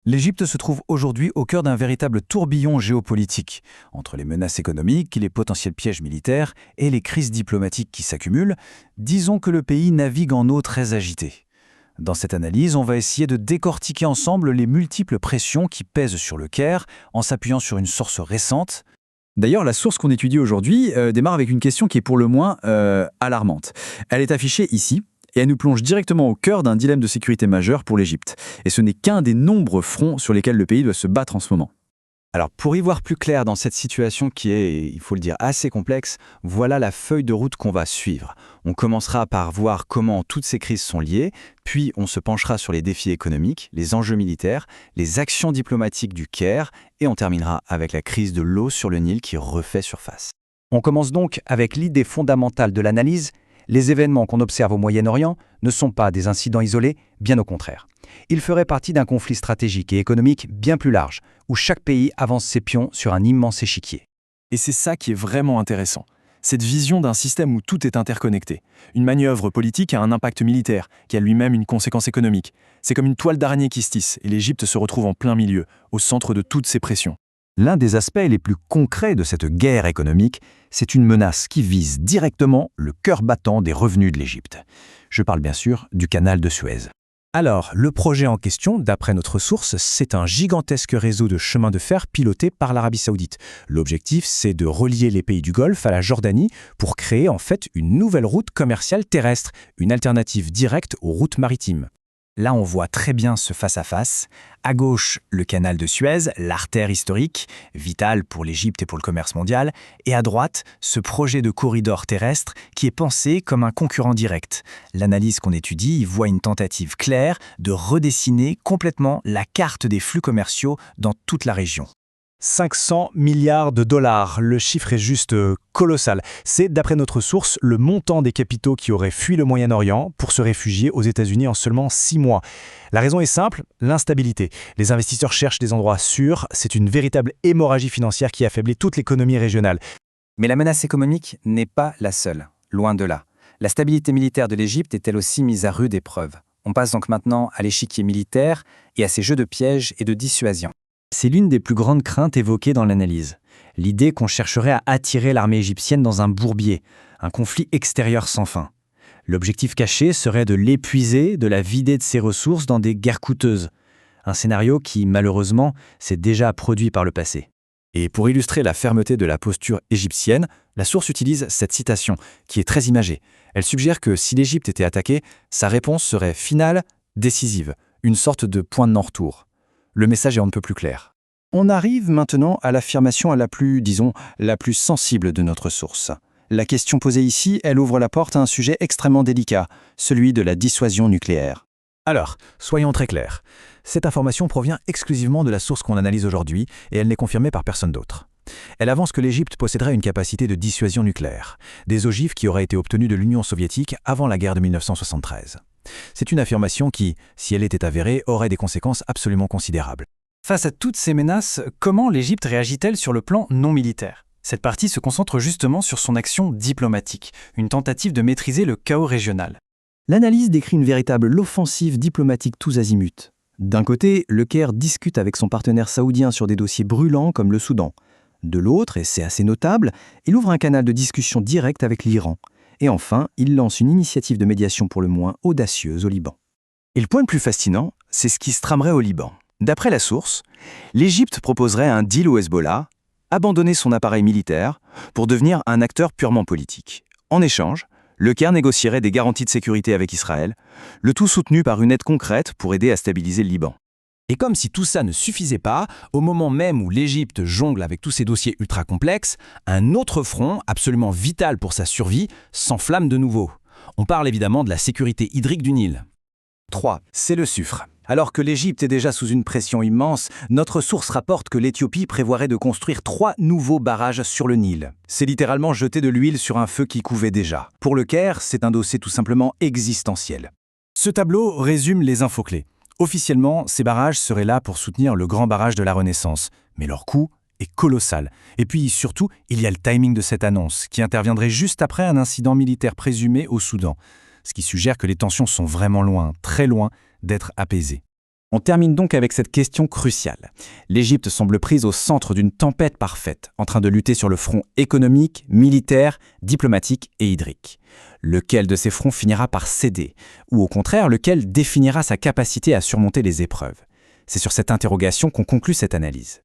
L'Égypte se trouve aujourd'hui au cœur d'un véritable tourbillon géopolitique, entre les menaces économiques, les potentiels pièges militaires et les crises diplomatiques qui s'accumulent. Disons que le pays navigue en eau très agitée. Dans cette analyse, on va essayer de décortiquer ensemble les multiples pressions qui pèsent sur le Caire en s'appuyant sur une source récente. D'ailleurs, la source qu'on étudie aujourd'hui démarre avec une question qui est pour le moins alarmante. Elle est affichée ici. Et elle nous plonge directement au cœur d'un dilemme de sécurité majeur pour l'Égypte. Et ce n'est qu'un des nombreux fronts sur lesquels le pays doit se battre en ce moment. Alors, pour y voir plus clair dans cette situation qui est, il faut le dire, assez complexe, voilà la feuille de route qu'on va suivre. On commencera par voir comment toutes ces crises sont liées, puis on se penchera sur les défis économiques, les enjeux militaires, les actions diplomatiques du Caire, et on terminera avec la crise de l'eau sur le Nil qui refait surface. On commence donc avec l'idée fondamentale de l'analyse. Les événements qu'on observe au Moyen-Orient ne sont pas des incidents isolés, bien au contraire. Ils feraient partie d'un conflit stratégique et économique bien plus large, où chaque pays avance ses pions sur un immense échiquier. Et c'est ça qui est vraiment intéressant. Cette vision d'un système où tout est interconnecté. Une manœuvre politique a un impact militaire, qui a lui-même une conséquence économique. C'est comme une toile d'araignée qui se tisse, et l'Égypte se retrouve en plein milieu, au centre de toutes ces pressions. L'un des aspects les plus concrets de cette guerre économique, c'est une menace qui vise directement le cœur battant des revenus de l'Égypte. Je parle bien sûr du canal de Suez. Alors, le projet en question, d'après notre source, c'est un gigantesque réseau de chemins de fer piloté par l'Arabie Saoudite. L'objectif, c'est de relier les pays du Golfe à la Jordanie pour créer en fait une nouvelle route commerciale terrestre, une alternative directe aux routes maritimes. Là, on voit très bien ce face-à-face. À gauche, le canal de Suez, l'artère historique, vitale pour l'Égypte et pour le commerce mondial. Et à droite, ce projet de corridor terrestre qui est pensé comme un concurrent direct. L'analyse qu'on étudie y voit une tentative claire de redessiner complètement la carte des flux commerciaux dans toute la région. 500 milliards de dollars, le chiffre est juste colossal. C'est, d'après notre source, le montant des capitaux qui auraient fui le Moyen-Orient pour se réfugier aux États-Unis en seulement 6 mois. La raison est simple, l'instabilité. Les investisseurs cherchent des endroits sûrs, c'est une véritable hémorragie financière qui affaiblit toute l'économie régionale. Mais la menace économique n'est pas la seule, loin de là. La stabilité militaire de l'Égypte est elle aussi mise à rude épreuve. On passe donc maintenant à l'échiquier militaire et à ses jeux de pièges et de dissuasion. C'est l'une des plus grandes craintes évoquées dans l'analyse. L'idée qu'on chercherait à attirer l'armée égyptienne dans un bourbier, un conflit extérieur sans fin. L'objectif caché serait de l'épuiser, de la vider de ses ressources dans des guerres coûteuses. Un scénario qui, malheureusement, s'est déjà produit par le passé. Et pour illustrer la fermeté de la posture égyptienne, la source utilise cette citation, qui est très imagée. Elle suggère que si l'Égypte était attaquée, sa réponse serait finale, décisive, une sorte de point de non-retour. Le message est on ne peut plus clair. On arrive maintenant à l'affirmation la plus sensible de notre source. La question posée ici, elle ouvre la porte à un sujet extrêmement délicat, celui de la dissuasion nucléaire. Alors, soyons très clairs. Cette information provient exclusivement de la source qu'on analyse aujourd'hui et elle n'est confirmée par personne d'autre. Elle avance que l'Égypte posséderait une capacité de dissuasion nucléaire, des ogives qui auraient été obtenues de l'Union soviétique avant la guerre de 1973. C'est une affirmation qui, si elle était avérée, aurait des conséquences absolument considérables. Face à toutes ces menaces, comment l'Égypte réagit-elle sur le plan non militaire ? Cette partie se concentre justement sur son action diplomatique, une tentative de maîtriser le chaos régional. L'analyse décrit une véritable offensive diplomatique tous azimuts. D'un côté, le Caire discute avec son partenaire saoudien sur des dossiers brûlants comme le Soudan. De l'autre, et c'est assez notable, il ouvre un canal de discussion direct avec l'Iran. Et enfin, il lance une initiative de médiation pour le moins audacieuse au Liban. Et le point le plus fascinant, c'est ce qui se tramerait au Liban. D'après la source, l'Égypte proposerait un deal au Hezbollah, abandonner son appareil militaire pour devenir un acteur purement politique. En échange, le Caire négocierait des garanties de sécurité avec Israël, le tout soutenu par une aide concrète pour aider à stabiliser le Liban. Et comme si tout ça ne suffisait pas, au moment même où l'Égypte jongle avec tous ces dossiers ultra complexes, un autre front, absolument vital pour sa survie, s'enflamme de nouveau. On parle évidemment de la sécurité hydrique du Nil. 3. C'est le sucre. Alors que l'Égypte est déjà sous une pression immense, notre source rapporte que l'Éthiopie prévoirait de construire 3 nouveaux barrages sur le Nil. C'est littéralement jeter de l'huile sur un feu qui couvait déjà. Pour le Caire, c'est un dossier tout simplement existentiel. Ce tableau résume les infos clés. Officiellement, ces barrages seraient là pour soutenir le grand barrage de la Renaissance. Mais leur coût est colossal. Et puis surtout, il y a le timing de cette annonce, qui interviendrait juste après un incident militaire présumé au Soudan. Ce qui suggère que les tensions sont vraiment loin, très loin, d'être apaisées. On termine donc avec cette question cruciale. L'Égypte semble prise au centre d'une tempête parfaite, en train de lutter sur le front économique, militaire, diplomatique et hydrique. Lequel de ces fronts finira par céder? Ou au contraire, lequel définira sa capacité à surmonter les épreuves? C'est sur cette interrogation qu'on conclut cette analyse.